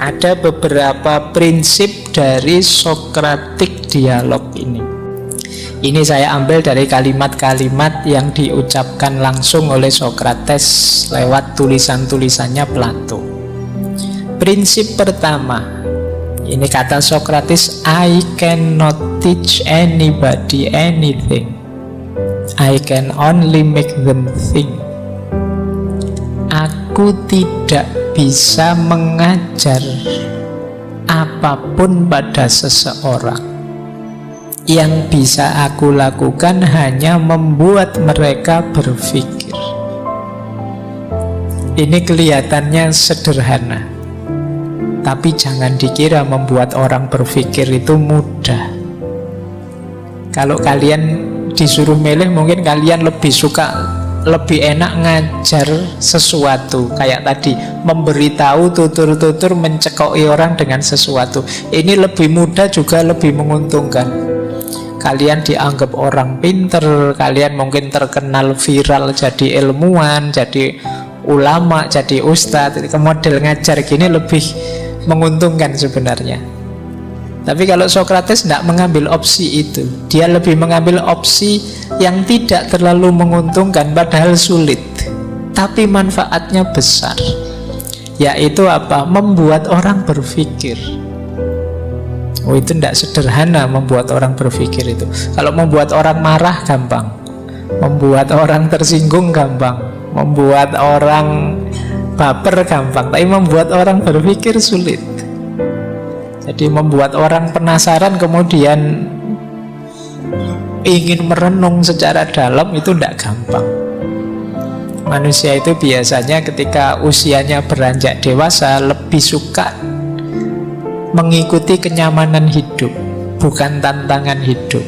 Ada beberapa prinsip dari Socratic dialog ini. Ini saya ambil dari kalimat-kalimat yang diucapkan langsung oleh Socrates lewat tulisan-tulisannya Plato. Prinsip pertama, ini kata Socrates, I cannot teach anybody anything. I can only make them think. Aku tidak bisa mengajar apapun pada seseorang. Yang bisa aku lakukan hanya membuat mereka berpikir. Ini kelihatannya sederhana, tapi jangan dikira membuat orang berpikir itu mudah. Kalau kalian disuruh milih, mungkin kalian lebih enak ngajar sesuatu. Kayak tadi, memberitahu, tutur-tutur, mencekoki orang dengan sesuatu. Ini lebih mudah juga lebih menguntungkan. Kalian dianggap orang pinter, kalian mungkin terkenal viral jadi ilmuwan, jadi ulama, jadi ustadz. Model ngajar gini lebih menguntungkan sebenarnya. Tapi kalau Socrates tidak mengambil opsi itu. Dia lebih mengambil opsi yang tidak terlalu menguntungkan, padahal sulit, tapi manfaatnya besar. Yaitu apa? Membuat orang berpikir. Oh, itu tidak sederhana membuat orang berpikir itu. Kalau membuat orang marah gampang, membuat orang tersinggung gampang, membuat orang baper gampang, tapi membuat orang berpikir sulit. Jadi membuat orang penasaran kemudian ingin merenung secara dalam itu tidak gampang. Manusia itu biasanya ketika usianya beranjak dewasa lebih suka mengikuti kenyamanan hidup, bukan tantangan hidup.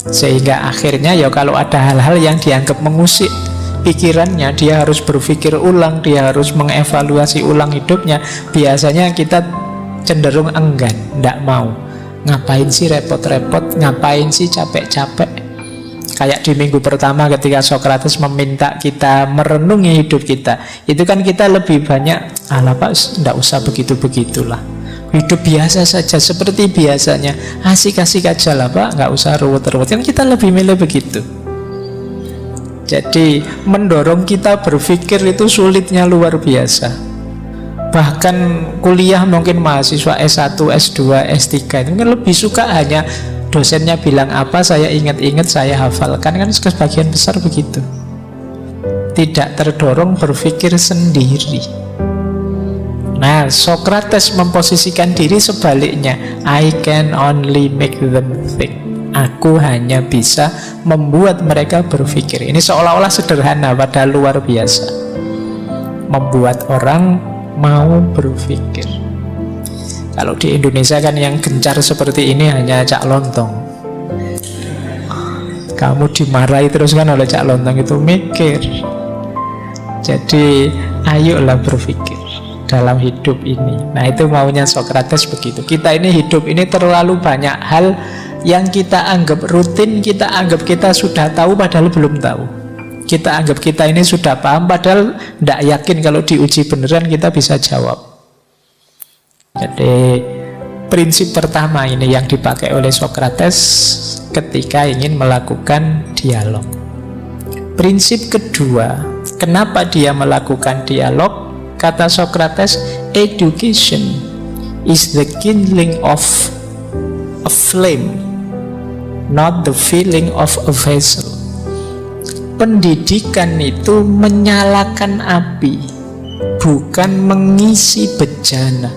Sehingga akhirnya ya kalau ada hal-hal yang dianggap mengusik pikirannya, dia harus berpikir ulang, dia harus mengevaluasi ulang hidupnya. Biasanya kita cenderung enggan, tidak mau. Ngapain sih repot-repot, ngapain sih capek-capek. Kayak di minggu pertama ketika Socrates meminta kita merenungi hidup kita, itu kan kita lebih banyak, alah Pak, tidak usah begitu-begitulah, hidup biasa saja seperti biasanya, asik-asik aja lah Pak, nggak usah ruwet-ruwet. Kan kita lebih milih begitu. Jadi mendorong kita berpikir itu sulitnya luar biasa. Bahkan kuliah mungkin mahasiswa S1, S2, S3 itu mungkin lebih suka hanya dosennya bilang apa, saya ingat-ingat, saya hafalkan. Kan sebagian besar begitu. Tidak terdorong berpikir sendiri. Nah, Socrates memposisikan diri sebaliknya. I can only make them think. Aku hanya bisa membuat mereka berpikir. Ini seolah-olah sederhana, padahal luar biasa. Membuat orang mau berpikir. Kalau di Indonesia kan yang gencar seperti ini hanya Cak Lontong. Kamu dimarahi terus kan oleh Cak Lontong, itu mikir. Jadi ayolah berpikir dalam hidup ini. Nah, itu maunya Socrates begitu. Kita ini hidup ini terlalu banyak hal yang kita anggap rutin, kita anggap kita sudah tahu padahal belum tahu. Kita anggap kita ini sudah paham padahal tidak yakin kalau diuji beneran kita bisa jawab. Jadi prinsip pertama ini yang dipakai oleh Socrates ketika ingin melakukan dialog. Prinsip kedua, kenapa dia melakukan dialog? Kata Socrates, education is the kindling of a flame, not the filling of a vessel. Pendidikan itu menyalakan api, bukan mengisi bejana.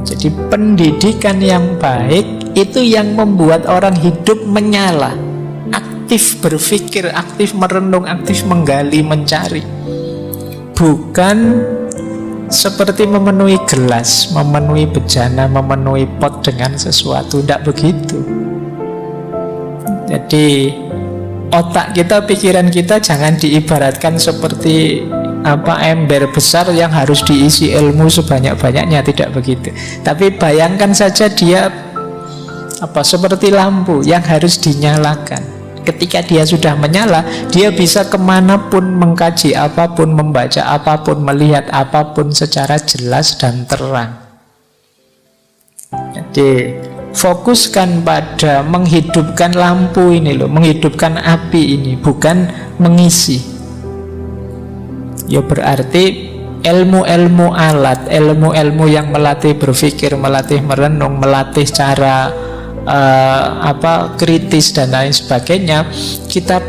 Jadi pendidikan yang baik itu yang membuat orang hidup menyala, aktif berpikir, aktif merenung, aktif menggali, mencari. Bukan seperti memenuhi gelas, memenuhi bejana, memenuhi pot dengan sesuatu. Tidak begitu. Jadi otak kita, pikiran kita jangan diibaratkan seperti ember besar yang harus diisi ilmu sebanyak-banyaknya. Tidak begitu. Tapi bayangkan saja dia seperti lampu yang harus dinyalakan. Ketika dia sudah menyala, dia bisa kemanapun, mengkaji apapun, membaca apapun, melihat apapun secara jelas dan terang. Jadi fokuskan pada menghidupkan lampu ini loh, menghidupkan api ini, bukan mengisi. Ya berarti ilmu-ilmu alat, ilmu-ilmu yang melatih berpikir, melatih merenung, melatih cara kritis dan lain sebagainya, kita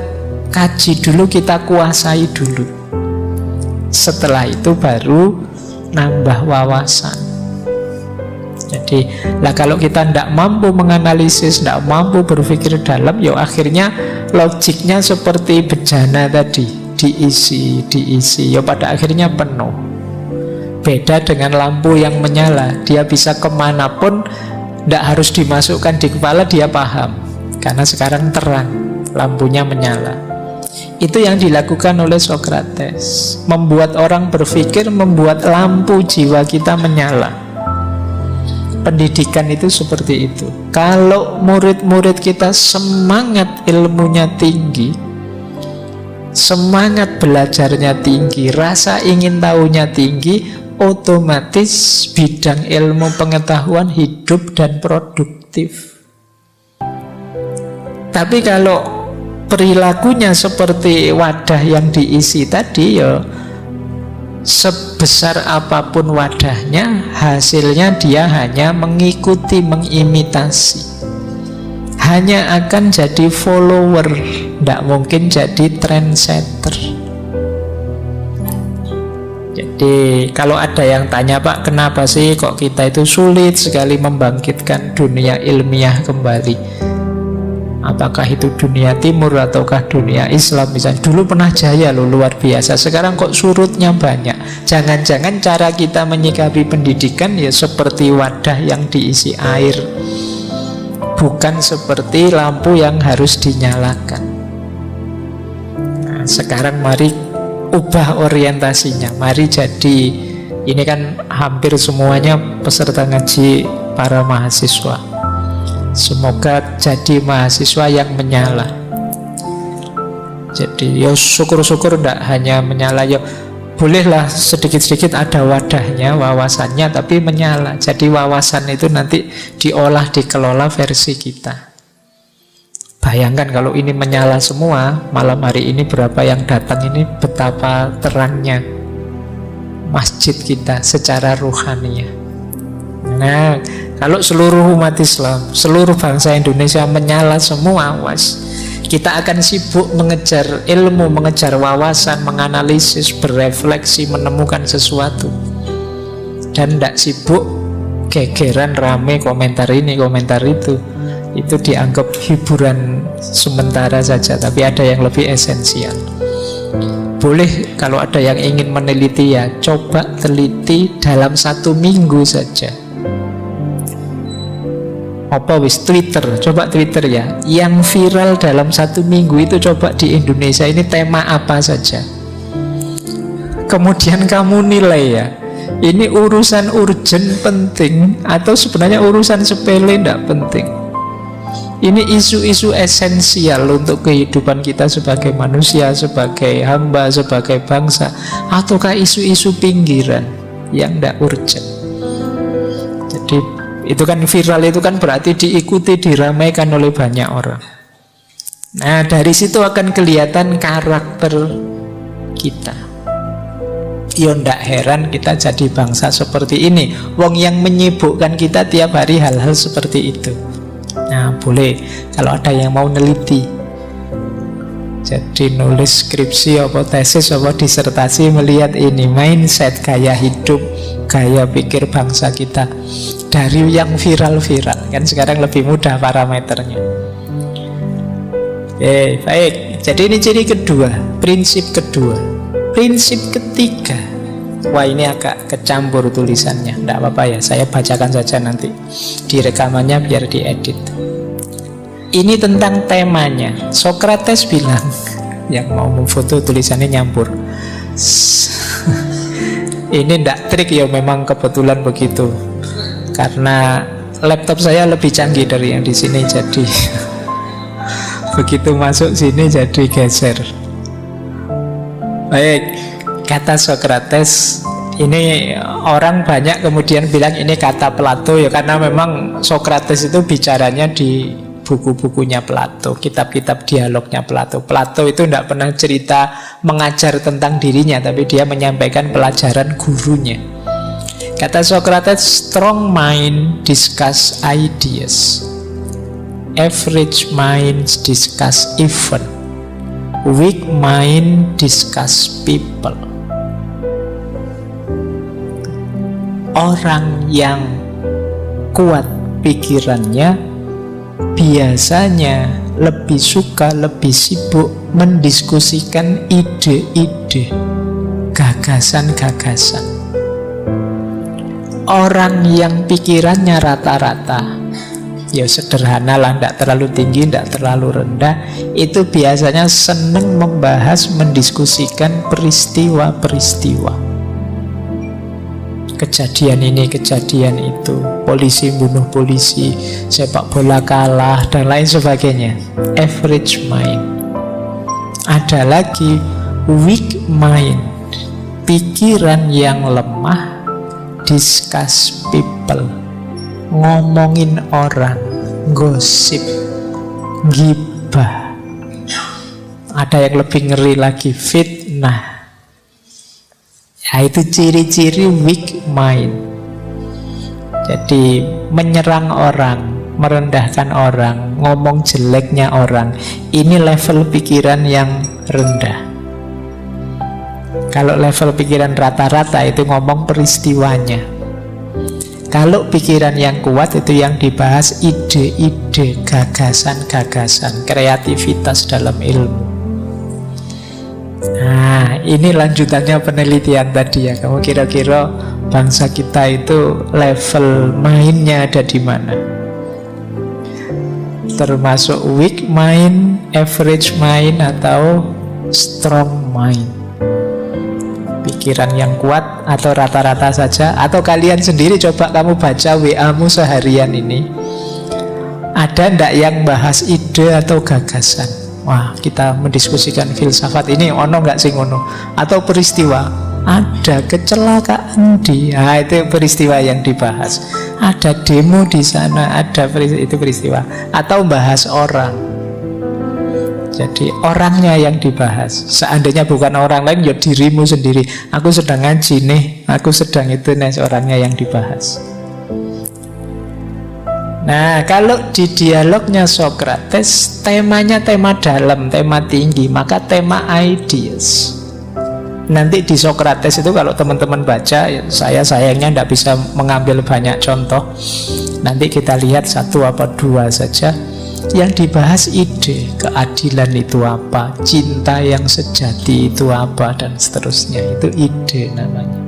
kaji dulu, kita kuasai dulu. Setelah itu baru nambah wawasan. Jadi kalau kita tidak mampu menganalisis, tidak mampu berpikir dalam, ya akhirnya logiknya seperti bejana tadi, diisi, ya pada akhirnya penuh. Beda dengan lampu yang menyala, dia bisa kemanapun, tidak harus dimasukkan di kepala, dia paham. Karena sekarang terang, lampunya menyala. Itu yang dilakukan oleh Socrates, membuat orang berpikir, membuat lampu jiwa kita menyala. Pendidikan itu seperti itu. Kalau murid-murid kita semangat ilmunya tinggi, semangat belajarnya tinggi, rasa ingin tahunya tinggi, otomatis bidang ilmu pengetahuan hidup dan produktif. Tapi kalau perilakunya seperti wadah yang diisi tadi, ya sebesar apapun wadahnya, hasilnya dia hanya mengikuti, mengimitasi, hanya akan jadi follower, tidak mungkin jadi trendsetter. Jadi kalau ada yang tanya, Pak, kenapa sih kok kita itu sulit sekali membangkitkan dunia ilmiah kembali? Apakah itu dunia timur ataukah dunia Islam misalnya? Dulu pernah jaya loh, luar biasa. Sekarang kok surutnya banyak. Jangan-jangan cara kita menyikapi pendidikan ya seperti wadah yang diisi air, bukan seperti lampu yang harus dinyalakan. Nah, sekarang mari ubah orientasinya. Mari jadi, ini kan hampir semuanya peserta ngaji para mahasiswa. Semoga jadi mahasiswa yang menyala. Jadi ya syukur-syukur tidak hanya menyala, ya bolehlah sedikit-sedikit ada wadahnya, wawasannya, tapi menyala. Jadi wawasan itu nanti diolah, dikelola versi kita. Bayangkan kalau ini menyala semua, malam hari ini berapa yang datang, ini betapa terangnya masjid kita secara ruhaniah. Nah, kalau seluruh umat Islam, seluruh bangsa Indonesia menyala semua, kita akan sibuk mengejar ilmu, mengejar wawasan, menganalisis, berefleksi, menemukan sesuatu. Dan tidak sibuk gegeran rame komentar ini, komentar itu. Itu dianggap hiburan sementara saja, tapi ada yang lebih esensial. Boleh kalau ada yang ingin meneliti, ya coba teliti dalam 1 minggu saja. Apa wis Twitter, coba Twitter ya, yang viral dalam 1 minggu itu coba di Indonesia ini tema apa saja. Kemudian kamu nilai ya, ini urusan urgent penting atau sebenarnya urusan sepele tidak penting. Ini isu-isu esensial untuk kehidupan kita sebagai manusia, sebagai hamba, sebagai bangsa, ataukah isu-isu pinggiran yang tidak urgent. Jadi itu kan viral, itu kan berarti diikuti, diramaikan oleh banyak orang. Nah, dari situ akan kelihatan karakter kita. Ya ndak heran kita jadi bangsa seperti ini. Wong yang menyibukkan kita tiap hari hal-hal seperti itu. Nah, boleh kalau ada yang mau neliti, jadi nulis skripsi apa tesis apa disertasi melihat ini mindset, gaya hidup, gaya pikir bangsa kita dari yang viral-viral. Kan sekarang lebih mudah parameternya. Oke, baik. Jadi ini ciri kedua, prinsip kedua. Prinsip ketiga, wah ini agak kecampur tulisannya, tidak apa-apa ya, saya bacakan saja nanti di rekamannya biar diedit. Ini tentang temanya. Socrates bilang, yang mau memfoto tulisannya nyampur. Ini tidak trik ya, memang kebetulan begitu. Karena laptop saya lebih canggih dari yang di sini, jadi begitu masuk sini jadi geser. Baik, kata Sokrates ini orang banyak kemudian bilang ini kata Plato, ya karena memang Sokrates itu bicaranya di buku-bukunya Plato, kitab-kitab dialognya Plato. Plato itu tidak pernah cerita mengajar tentang dirinya, tapi dia menyampaikan pelajaran gurunya. Kata Sokrates, strong mind discuss ideas, average minds discuss event, weak mind discuss people. Orang yang kuat pikirannya biasanya lebih suka, lebih sibuk mendiskusikan ide-ide, gagasan-gagasan. Orang yang pikirannya rata-rata, ya sederhana lah, tidak terlalu tinggi, tidak terlalu rendah, itu biasanya senang membahas, mendiskusikan peristiwa-peristiwa. Kejadian ini, kejadian itu, polisi bunuh polisi, sepak bola kalah, dan lain sebagainya. Average mind. Ada lagi weak mind, pikiran yang lemah, discuss people, ngomongin orang, gosip, gibah. Ada yang lebih ngeri lagi, fitnah. Ya, itu ciri-ciri weak mind. Jadi menyerang orang, merendahkan orang, ngomong jeleknya orang, ini level pikiran yang rendah. Kalau level pikiran rata-rata itu ngomong peristiwanya. Kalau pikiran yang kuat itu yang dibahas ide-ide, gagasan-gagasan, kreativitas dalam ilmu. Nah, ini lanjutannya penelitian tadi ya. Kamu kira-kira bangsa kita itu level mainnya ada di mana? Termasuk weak mind, average mind, atau strong mind? Pikiran yang kuat atau rata-rata saja? Atau kalian sendiri coba kamu baca WA-mu seharian ini, ada ndak yang bahas ide atau gagasan? Wah, kita mendiskusikan filsafat ini, ono nggak sih ngono? Atau peristiwa, ada kecelakaan nah, itu peristiwa yang dibahas. Ada demo di sana, ada itu peristiwa. Atau bahas orang. Jadi orangnya yang dibahas. Seandainya bukan orang lain, ya dirimu sendiri. Aku sedang ngaji nih, aku sedang itu nih, orangnya yang dibahas. Nah, kalau di dialognya Sokrates, temanya tema dalam, tema tinggi, maka tema ideas. Nanti di Sokrates itu kalau teman-teman baca, saya sayangnya tidak bisa mengambil banyak contoh. Nanti kita lihat satu apa dua saja. Yang dibahas ide, keadilan itu apa, cinta yang sejati itu apa, dan seterusnya. Itu ide namanya.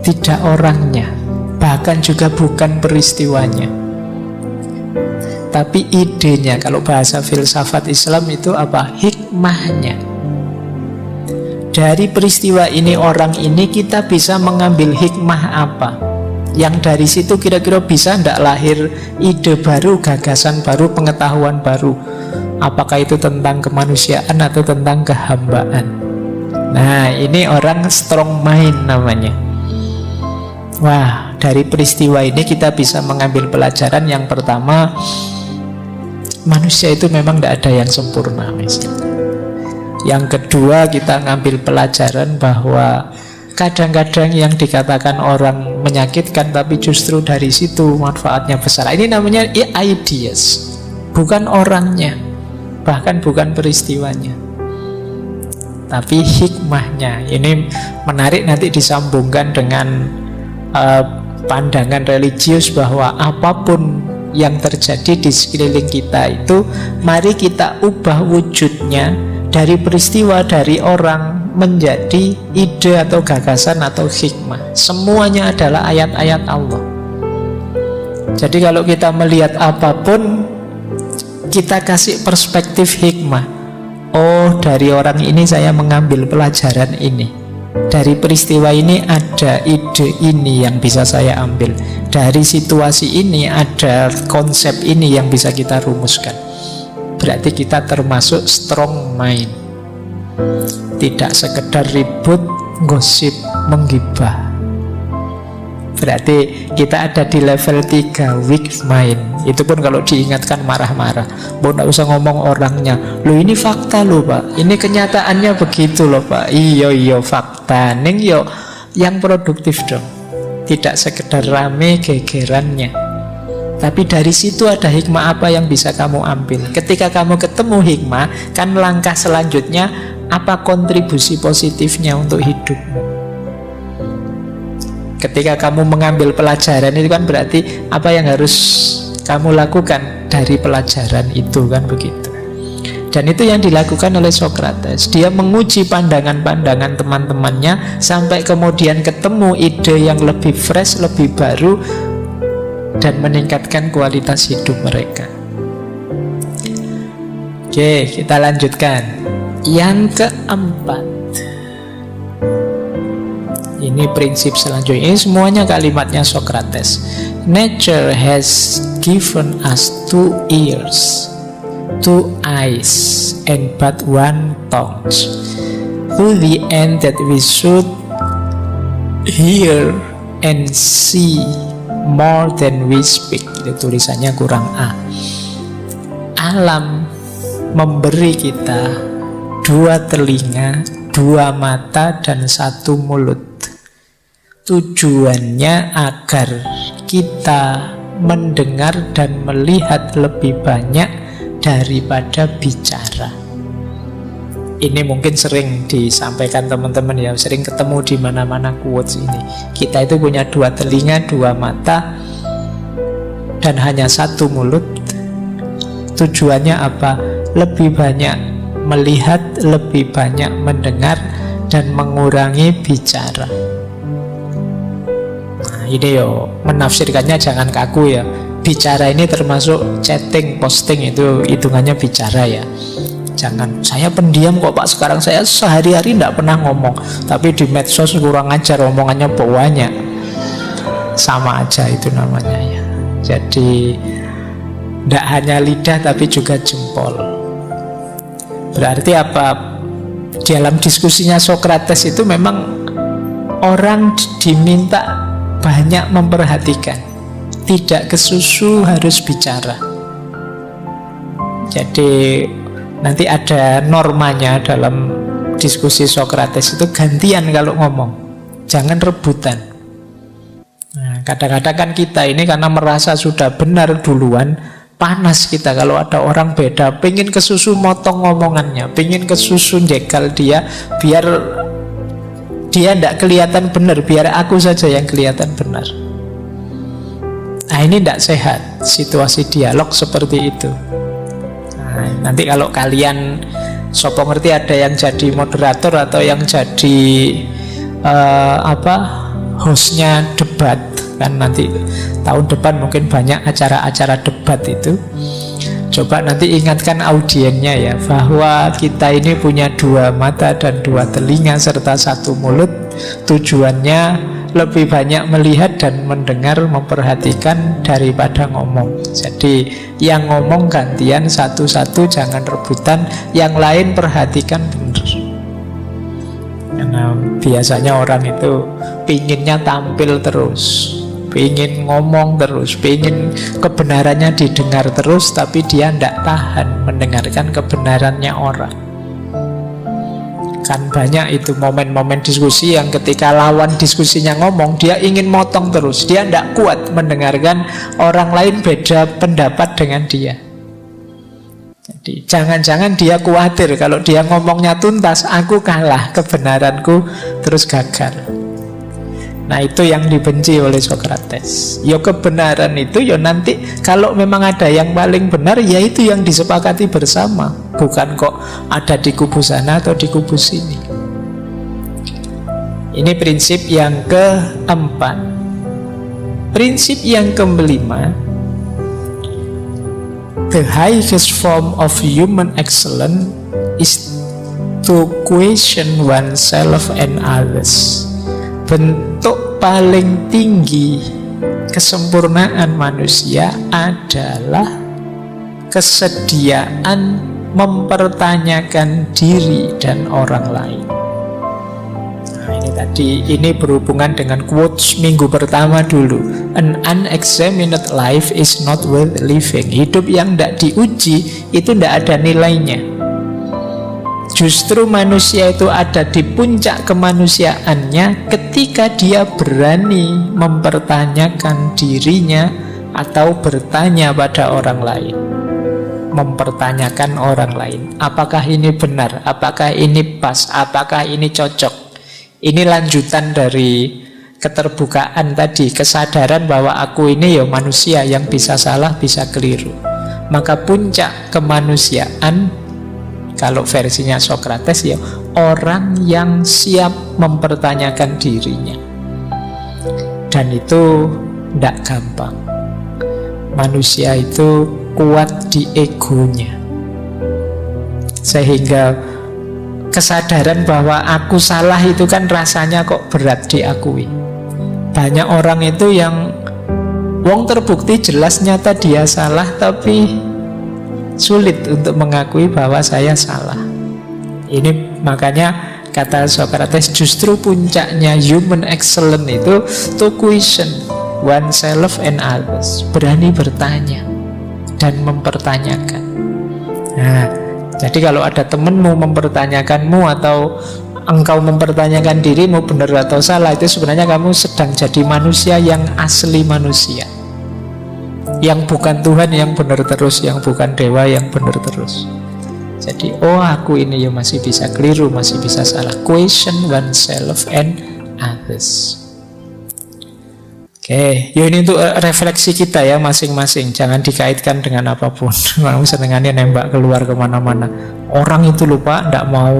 Tidak orangnya, bahkan juga bukan peristiwanya, tapi idenya. Kalau bahasa filsafat Islam itu apa? Hikmahnya. Dari peristiwa ini, orang ini, kita bisa mengambil hikmah apa? Yang dari situ kira-kira bisa tidak lahir ide baru, gagasan baru, pengetahuan baru. Apakah itu tentang kemanusiaan atau tentang kehambaan? Nah, ini orang strong mind namanya. Wah, dari peristiwa ini kita bisa mengambil pelajaran. Yang pertama, manusia itu memang tidak ada yang sempurna misalnya. Yang kedua, kita ngambil pelajaran bahwa kadang-kadang yang dikatakan orang menyakitkan, tapi justru dari situ manfaatnya besar. Ini namanya ideas, bukan orangnya, bahkan bukan peristiwanya, tapi hikmahnya. Ini menarik, nanti disambungkan dengan pandangan religius bahwa apapun yang terjadi di sekeliling kita itu, mari kita ubah wujudnya dari peristiwa, dari orang, menjadi ide atau gagasan atau hikmah. Semuanya adalah ayat-ayat Allah. Jadi kalau kita melihat apapun, kita kasih perspektif hikmah. Oh, dari orang ini saya mengambil pelajaran ini. Dari peristiwa ini ada ide ini yang bisa saya ambil. Dari situasi ini ada konsep ini yang bisa kita rumuskan. berarti kita termasuk strong mind. Tidak sekedar ribut, gosip, menggibah. Berarti kita ada di level 3, weak mind. Itu pun kalau diingatkan marah-marah. Nggak usah ngomong orangnya. Loh ini fakta loh Pak, ini kenyataannya begitu loh Pak. Iya fakta. Ning yo yang produktif dong. Tidak sekedar rame gegerannya. Tapi dari situ ada hikmah apa yang bisa kamu ambil. Ketika kamu ketemu hikmah, kan langkah selanjutnya apa kontribusi positifnya untuk hidupmu. Ketika kamu mengambil pelajaran itu kan berarti apa yang harus kamu lakukan dari pelajaran itu, kan begitu. Dan itu yang dilakukan oleh Socrates. Dia menguji pandangan-pandangan teman-temannya sampai kemudian ketemu ide yang lebih fresh, lebih baru, dan meningkatkan kualitas hidup mereka. Oke, kita lanjutkan. Yang keempat, ini prinsip selanjutnya. Ini semuanya kalimatnya Socrates. Nature has given us 2 ears, 2 eyes, and but 1 tongue, to the end that we should hear and see more than we speak. Itu tulisannya kurang A. Alam memberi kita 2 telinga, 2 mata, dan 1 mulut. Tujuannya agar kita mendengar dan melihat lebih banyak daripada bicara. Ini mungkin sering disampaikan teman-teman ya, sering ketemu di mana-mana quotes ini. Kita itu punya 2 telinga, 2 mata, dan hanya 1 mulut. Tujuannya apa? Lebih banyak melihat, lebih banyak mendengar, dan mengurangi bicara. Ini yo menafsirkannya jangan kaku ya. Bicara ini termasuk chatting, posting, itu hitungannya bicara ya. Jangan, saya pendiam kok Pak, sekarang saya sehari-hari tidak pernah ngomong. Tapi di medsos kurang ajar, omongannya banyak. Sama aja itu namanya ya. Jadi tidak hanya lidah tapi juga jempol. Berarti apa? Dalam diskusinya Socrates itu memang orang diminta banyak memperhatikan, tidak kesusu harus bicara. Jadi nanti ada normanya dalam diskusi Socrates itu, gantian kalau ngomong, jangan rebutan. Nah, kadang-kadang kan kita ini karena merasa sudah benar duluan, panas kita kalau ada orang beda, pengen kesusu motong ngomongannya, pengen kesusu jegal dia, biar dia tidak kelihatan benar, biar aku saja yang kelihatan benar. Nah, ini tidak sehat situasi dialog seperti itu. Nah, nanti kalau kalian sopo ngerti ada yang jadi moderator atau yang jadi hostnya debat, kan nanti tahun depan mungkin banyak acara-acara debat itu. Coba nanti ingatkan audiennya ya, bahwa kita ini punya 2 mata dan 2 telinga serta 1 mulut. Tujuannya lebih banyak melihat dan mendengar, memperhatikan daripada ngomong. Jadi yang ngomong gantian satu-satu, jangan rebutan. Yang lain perhatikan benar. Karena biasanya orang itu pinginnya tampil terus, pengen ngomong terus, pengen kebenarannya didengar terus, tapi dia tidak tahan mendengarkan kebenarannya orang. Kan banyak itu momen-momen diskusi yang ketika lawan diskusinya ngomong, dia ingin motong terus, dia tidak kuat mendengarkan orang lain beda pendapat dengan dia. Jadi jangan-jangan dia khawatir kalau dia ngomongnya tuntas, aku kalah, kebenaranku terus gagal. Nah, itu yang dibenci oleh Socrates. Ya kebenaran itu ya nanti kalau memang ada yang paling benar, ya itu yang disepakati bersama, bukan kok ada di kubu sana atau di kubu sini. Ini prinsip yang keempat. Prinsip yang kelima, the highest form of human excellence is to question oneself and others. Bentuk paling tinggi kesempurnaan manusia adalah kesediaan mempertanyakan diri dan orang lain. Nah, ini berhubungan dengan quotes minggu pertama dulu. An unexamined life is not worth living. Hidup yang tidak diuji itu tidak ada nilainya. Justru manusia itu ada di puncak kemanusiaannya ketika dia berani mempertanyakan dirinya atau bertanya pada orang lain. Mempertanyakan orang lain, apakah ini benar, apakah ini pas, apakah ini cocok. Ini lanjutan dari keterbukaan tadi, kesadaran bahwa aku ini ya manusia yang bisa salah, bisa keliru. Maka puncak kemanusiaan, kalau versinya Socrates ya, orang yang siap mempertanyakan dirinya. Dan itu tidak gampang. Manusia itu kuat di egonya, sehingga kesadaran bahwa aku salah itu kan rasanya kok berat diakui. Banyak orang itu yang wong terbukti jelas nyata dia salah, tapi sulit untuk mengakui bahwa saya salah. Ini makanya kata Socrates, justru puncaknya human excellence itu to question oneself and others. Berani bertanya dan mempertanyakan. Nah, jadi kalau ada temenmu mempertanyakanmu atau engkau mempertanyakan dirimu benar atau salah, itu sebenarnya kamu sedang jadi manusia yang asli manusia, yang bukan Tuhan yang benar terus, yang bukan dewa yang benar terus. Jadi, oh aku ini ya masih bisa keliru, masih bisa salah. Question oneself and others. Oke, ya ini untuk refleksi kita ya masing-masing. Jangan dikaitkan dengan apapun. Mau senengannya nembak keluar kemana-mana. Orang itu lupa, ndak mau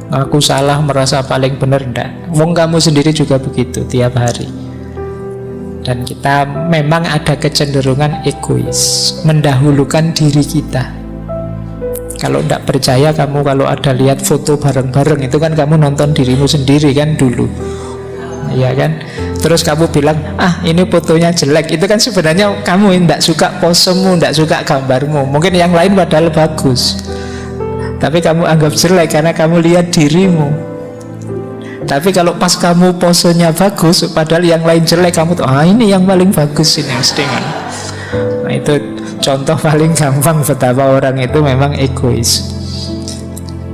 ngaku salah, merasa paling benar, ndak. Wong kamu sendiri juga begitu tiap hari. Dan kita memang ada kecenderungan egois, mendahulukan diri kita. Kalau ndak percaya kamu, kalau ada lihat foto bareng-bareng, itu kan kamu nonton dirimu sendiri kan dulu. Iya kan? Terus kamu bilang, ini fotonya jelek. Itu kan sebenarnya kamu yang tidak suka posemu, tidak suka gambarmu. Mungkin yang lain padahal bagus, tapi kamu anggap jelek karena kamu lihat dirimu. Tapi kalau pas kamu posenya bagus, padahal yang lain jelek, kamu tuh, ini yang paling bagus ini mesti kan. Nah, itu contoh paling gampang betapa orang itu memang egois.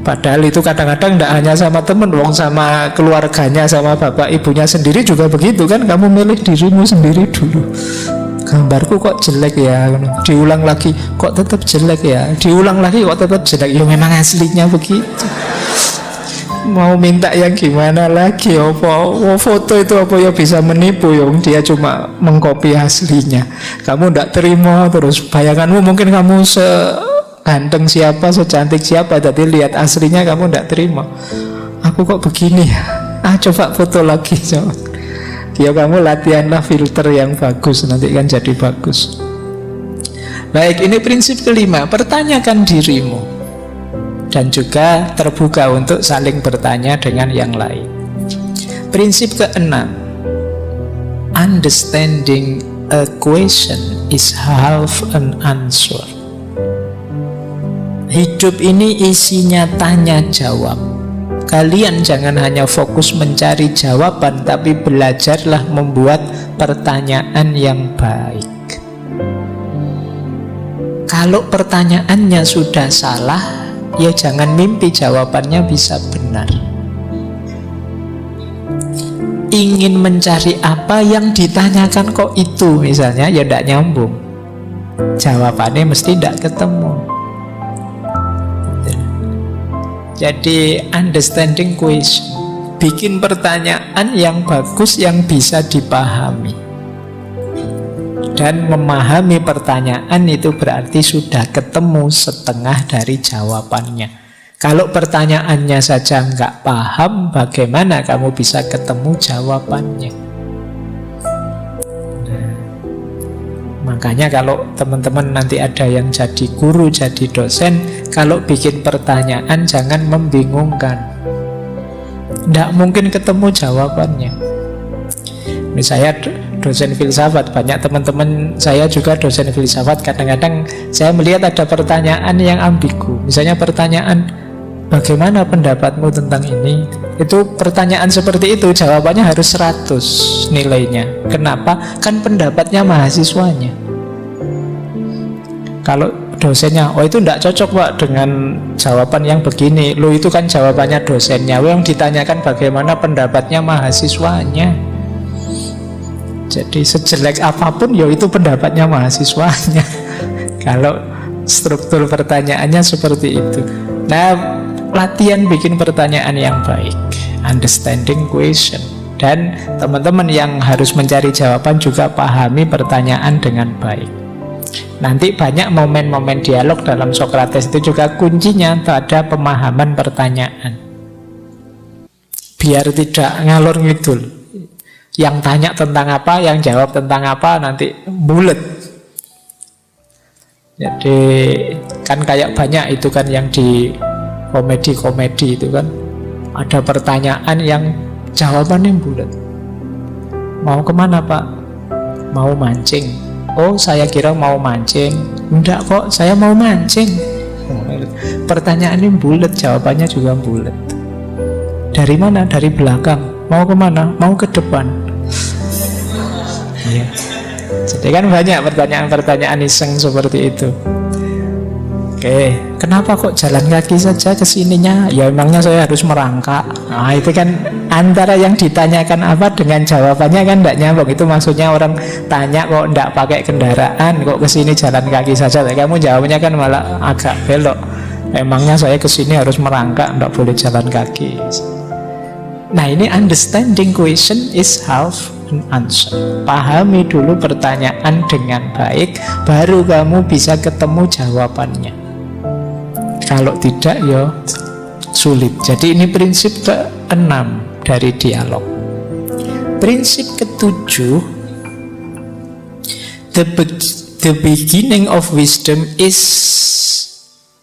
Padahal itu kadang-kadang tidak hanya sama temen, wong sama keluarganya, sama bapak ibunya sendiri juga begitu kan. Kamu milih dirimu sendiri dulu. Gambarku kok jelek ya, diulang lagi kok tetap jelek ya, diulang lagi kok tetap jelek. Ya memang aslinya begitu. Mau minta yang gimana lagi? Apa foto itu apa ya bisa menipu ya? Dia cuma mengcopy aslinya. Kamu tidak terima terus. Bayanganmu mungkin kamu ganteng siapa, secantik siapa, tadi lihat aslinya kamu tidak terima. Aku kok begini ya? Coba foto lagi, coba. Ya kamu latihanlah filter yang bagus, nanti kan jadi bagus. Baik, ini prinsip kelima, pertanyakan dirimu. Dan juga terbuka untuk saling bertanya dengan yang lain. Prinsip keenam, understanding a question is half an answer. Hidup ini isinya tanya jawab. Kalian jangan hanya fokus mencari jawaban, tapi belajarlah membuat pertanyaan yang baik. Kalau pertanyaannya sudah salah, ya jangan mimpi jawabannya bisa benar. Ingin mencari apa yang ditanyakan kok itu misalnya, ya tidak nyambung. Jawabannya mesti tidak ketemu. Jadi understanding question, bikin pertanyaan yang bagus yang bisa dipahami. Dan memahami pertanyaan itu berarti sudah ketemu setengah dari jawabannya. Kalau pertanyaannya saja nggak paham, bagaimana kamu bisa ketemu jawabannya? Makanya kalau teman-teman nanti ada yang jadi guru, jadi dosen, kalau bikin pertanyaan jangan membingungkan. Tidak mungkin ketemu jawabannya. Misalnya dosen filsafat, banyak teman-teman saya juga dosen filsafat, kadang-kadang saya melihat ada pertanyaan yang ambigu. Misalnya pertanyaan, bagaimana pendapatmu tentang ini? Itu pertanyaan seperti itu, jawabannya harus 100 nilainya. Kenapa? Kan pendapatnya mahasiswanya. Kalau dosennya, oh itu tidak cocok Pak dengan jawaban yang begini. Lo itu kan jawabannya dosennya. Yang ditanyakan bagaimana pendapatnya mahasiswanya. Jadi sejelek apapun ya itu pendapatnya mahasiswanya. Kalau struktur pertanyaannya seperti itu. Nah, latihan bikin pertanyaan yang baik, understanding question. Dan teman-teman yang harus mencari jawaban juga pahami pertanyaan dengan baik. Nanti banyak momen-momen dialog dalam Sokrates itu juga kuncinya pada pemahaman pertanyaan. Biar tidak ngalor ngidul. Yang tanya tentang apa, yang jawab tentang apa, nanti bulet. Jadi kan kayak banyak itu kan yang di komedi-komedi itu kan, ada pertanyaan yang jawabannya bulet. Mau kemana Pak? Mau mancing. Oh saya kira mau mancing. Enggak kok, saya mau mancing. Pertanyaannya bulet, jawabannya juga bulet. Dari mana? Dari belakang. Mau kemana? Mau ke depan. Ya. Jadi kan banyak pertanyaan-pertanyaan iseng seperti itu. Oke, kenapa kok jalan kaki saja ke sininya? Ya emangnya saya harus merangkak. Nah itu kan antara yang ditanyakan apa dengan jawabannya kan tidak nyambung. Itu maksudnya orang tanya kok tidak pakai kendaraan, kok ke sini jalan kaki saja. Tapi kamu jawabnya kan malah agak belok. Emangnya saya ke sini harus merangkak, tidak boleh jalan kaki. Nah ini understanding question is half an answer. Pahami dulu pertanyaan dengan baik, baru kamu bisa ketemu jawabannya. Kalau tidak ya sulit. Jadi ini prinsip ke-6 dari dialog. Prinsip ke-7, the beginning of wisdom is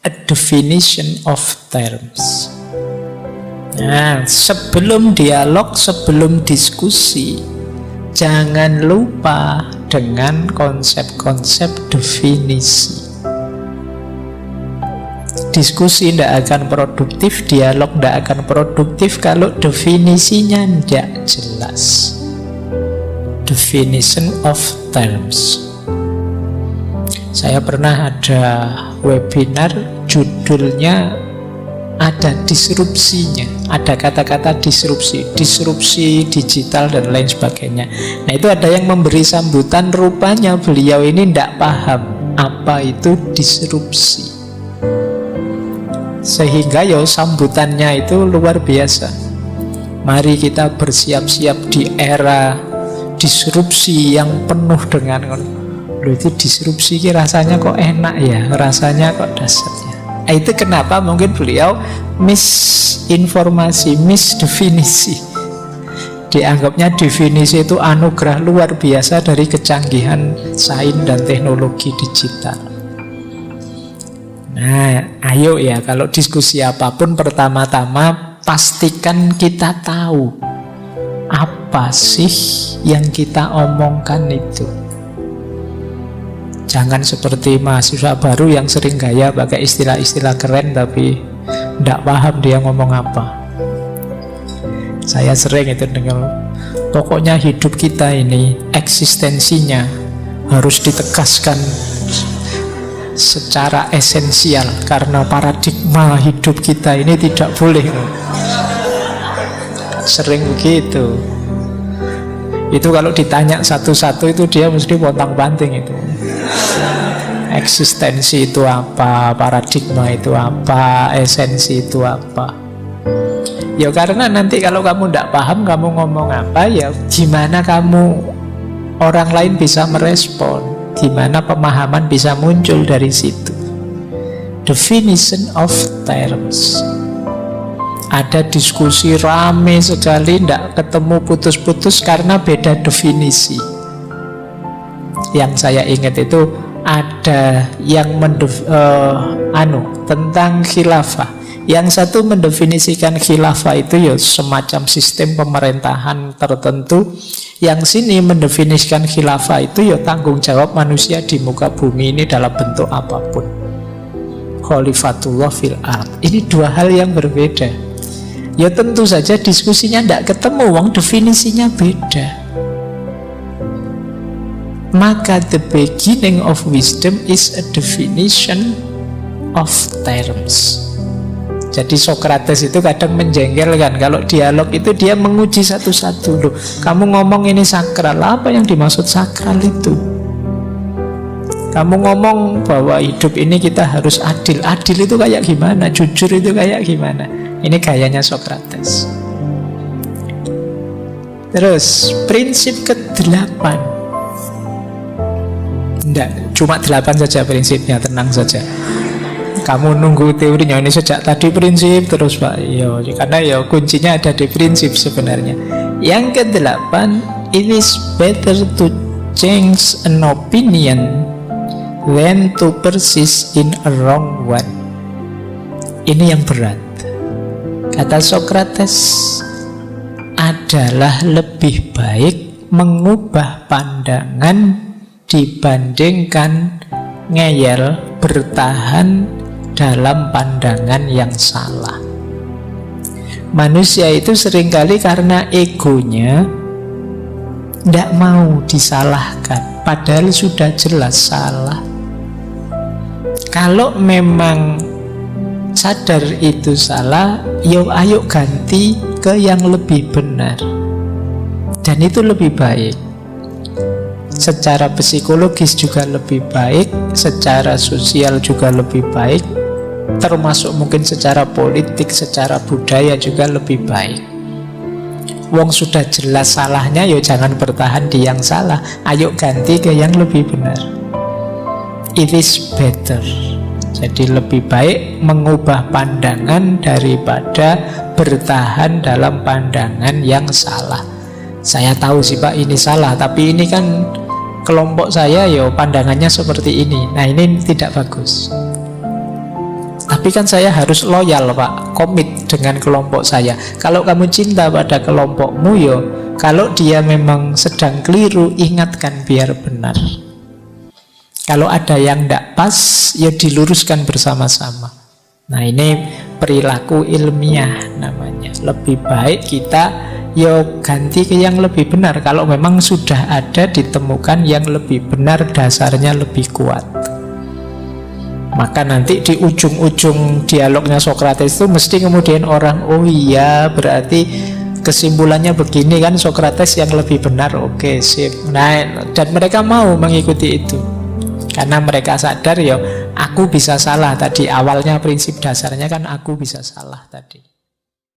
a definition of terms. Nah, sebelum dialog, sebelum diskusi, jangan lupa dengan konsep-konsep definisi. Diskusi tidak akan produktif, dialog tidak akan produktif kalau definisinya tidak jelas. Definition of terms. Saya pernah ada webinar, judulnya ada disrupsinya, ada kata-kata disrupsi digital dan lain sebagainya. Nah itu ada yang memberi sambutan, rupanya beliau ini tidak paham apa itu disrupsi, sehingga ya sambutannya itu luar biasa. Mari kita bersiap-siap di era disrupsi yang penuh dengan itu disrupsi rasanya kok enak ya, rasanya kok dasarnya. Itu kenapa mungkin beliau misinformasi, misdefinisi. Dianggapnya definisi itu anugerah luar biasa dari kecanggihan sains dan teknologi digital. Nah, ayo ya kalau diskusi apapun pertama-tama pastikan kita tahu apa sih yang kita omongkan itu. Jangan seperti mahasiswa baru yang sering gaya pakai istilah-istilah keren tapi tidak paham dia ngomong apa. Saya sering itu dengar, pokoknya hidup kita ini eksistensinya harus ditegaskan secara esensial karena paradigma hidup kita ini tidak boleh. Sering begitu. Itu kalau ditanya satu-satu itu dia mesti pontang-panting itu. Eksistensi itu apa, paradigma itu apa, esensi itu apa. Ya karena nanti kalau kamu tidak paham kamu ngomong apa, ya gimana kamu orang lain bisa merespon, gimana pemahaman bisa muncul dari situ. Definition of terms. Ada diskusi rame sekali, tidak ketemu putus-putus karena beda definisi. Yang saya ingat itu ada yang tentang khilafah. Yang satu mendefinisikan khilafah itu ya semacam sistem pemerintahan tertentu. Yang sini mendefinisikan khilafah itu ya tanggung jawab manusia di muka bumi ini dalam bentuk apapun. Khalifatullah fil ard. Ini dua hal yang berbeda. Ya tentu saja diskusinya tidak ketemu, wong definisinya beda. Maka the beginning of wisdom is a definition of terms. Jadi Socrates itu kadang menjengkelkan. Kalau dialog itu dia menguji satu-satu. Loh, kamu ngomong ini sakral, apa yang dimaksud sakral itu? Kamu ngomong bahwa hidup ini kita harus adil. Adil itu kayak gimana? Jujur itu kayak gimana? Ini gayanya Socrates. Terus prinsip ke-8. Tidak, cuma 8 saja prinsipnya, tenang saja. Kamu nunggu teorinya ini sejak tadi prinsip terus Pak. Iya, karena ya kuncinya ada di prinsip sebenarnya. Yang ke-8, it is better to change an opinion than to persist in a wrong one. Ini yang berat. Kata Socrates, adalah lebih baik mengubah pandangan dibandingkan ngeyel bertahan dalam pandangan yang salah. Manusia itu seringkali karena egonya tidak mau disalahkan, padahal sudah jelas salah. Kalau memang sadar itu salah, yuk ayo ganti ke yang lebih benar. Dan itu lebih baik. Secara psikologis juga lebih baik, secara sosial juga lebih baik, termasuk mungkin secara politik, secara budaya juga lebih baik. Wong sudah jelas salahnya, yo jangan bertahan di yang salah, ayo ganti ke yang lebih benar. It is better. Jadi lebih baik mengubah pandangan daripada bertahan dalam pandangan yang salah. Saya tahu sih Pak ini salah, tapi ini kan kelompok saya ya pandangannya seperti ini. Nah ini tidak bagus. Tapi kan saya harus loyal Pak, komit dengan kelompok saya. Kalau kamu cinta pada kelompokmu yo, kalau dia memang sedang keliru, ingatkan biar benar. Kalau ada yang tidak pas, ya diluruskan bersama-sama. Nah ini perilaku ilmiah namanya. Lebih baik kita yo ganti ke yang lebih benar. Kalau memang sudah ada ditemukan yang lebih benar, dasarnya lebih kuat. Maka nanti di ujung-ujung dialognya Socrates itu mesti kemudian orang, oh iya berarti kesimpulannya begini kan, Socrates yang lebih benar. Oke sip. Nah dan mereka mau mengikuti itu karena mereka sadar ya aku bisa salah tadi. Awalnya prinsip dasarnya kan aku bisa salah tadi.